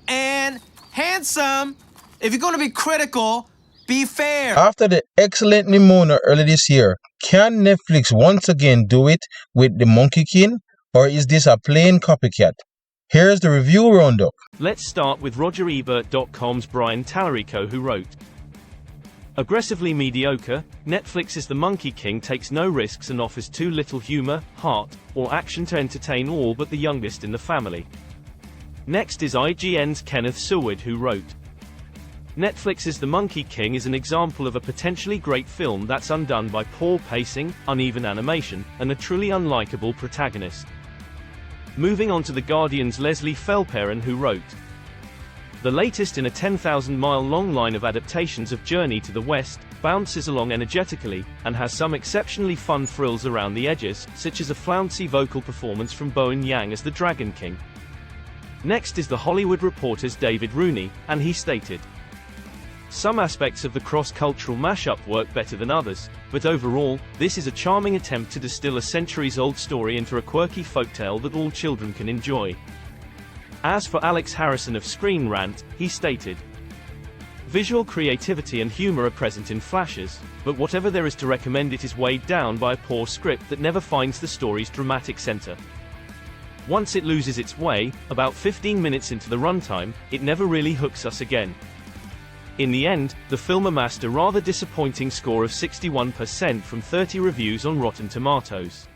and handsome. If you're going to be critical, be fair. After the excellent Nimona early this year, can Netflix once again do it with The Monkey King, or is this a plain copycat? Here's the review roundup. Let's start with RogerEbert.com's Brian Tallarico, who wrote, "Aggressively mediocre, Netflix's The Monkey King takes no risks and offers too little humor, heart, or action to entertain all but the youngest in the family." Next is IGN's Kenneth Seward, who wrote, "Netflix's The Monkey King is an example of a potentially great film that's undone by poor pacing, uneven animation, and a truly unlikable protagonist." Moving on to The Guardian's Leslie Felperen, who wrote, "The latest in a 10,000-mile-long line of adaptations of Journey to the West, bounces along energetically, and has some exceptionally fun thrills around the edges, such as a flouncy vocal performance from Bowen Yang as the Dragon King." Next is The Hollywood Reporter's David Rooney, and he stated, "Some aspects of the cross-cultural mashup work better than others, but overall, this is a charming attempt to distill a centuries-old story into a quirky folktale that all children can enjoy." As for Alex Harrison of Screen Rant, he stated, "Visual creativity and humor are present in flashes, but whatever there is to recommend it is weighed down by a poor script that never finds the story's dramatic center. Once it loses its way, about 15 minutes into the runtime, it never really hooks us again." In the end, the film amassed a rather disappointing score of 61% from 30 reviews on Rotten Tomatoes.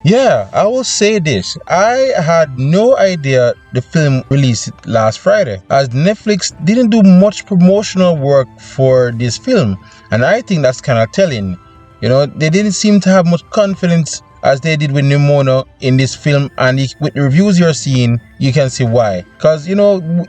Yeah, I will say this. I had no idea the film released last Friday, as Netflix didn't do much promotional work for this film, and I think that's kind of telling. You know, they didn't seem to have much confidence as they did with Nimona in this film, and with the reviews you're seeing, you can see why. Because, you know,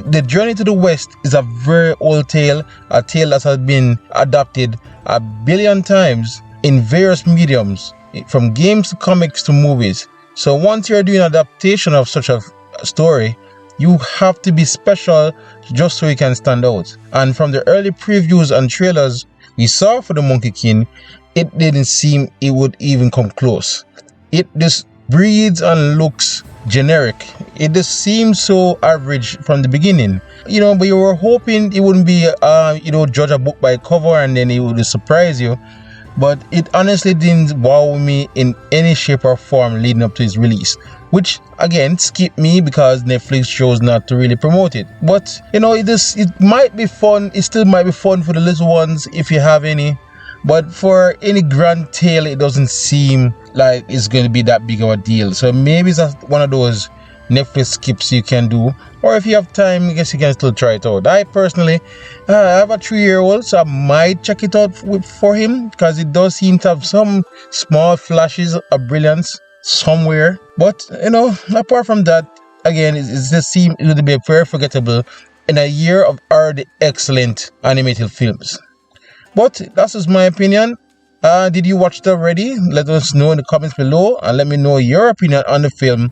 The Journey to the West is a very old tale, a tale that has been adapted a billion times in various mediums, from games to comics to movies. So once you're doing an adaptation of such a story, you have to be special just so you can stand out. And from the early previews and trailers we saw for The Monkey King, it didn't seem it would even come close. It just breathes and looks generic. It just seems so average from the beginning, you know, but you were hoping it wouldn't be judge a book by cover and then it would surprise you. But it honestly didn't wow me in any shape or form leading up to its release, which again skipped me because Netflix chose not to really promote it. But you know, it might be fun. It still might be fun for the little ones if you have any, but for any grand tale, it doesn't seem like it's going to be that big of a deal. So maybe it's one of those Netflix skips you can do, or if you have time, I guess you can still try it out. I personally have a 3-year-old, so I might check it out for him, because it does seem to have some small flashes of brilliance somewhere. But you know, apart from that, again, it just seems it would be very forgettable in a year of already excellent animated films. But that's just my opinion. Did you watch it already? Let us know in the comments below, and let me know your opinion on the film.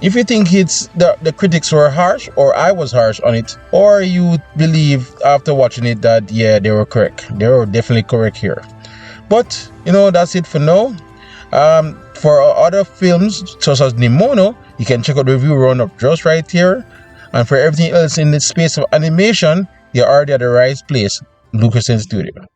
If you think it's the critics were harsh, or I was harsh on it, or you believe after watching it that yeah, they were correct. They were definitely correct here. But you know, that's it for now. For other films such as Nimona, you can check out the review roundup just right here. And for everything else in the space of animation, you're already at the right place, Crescent Studio.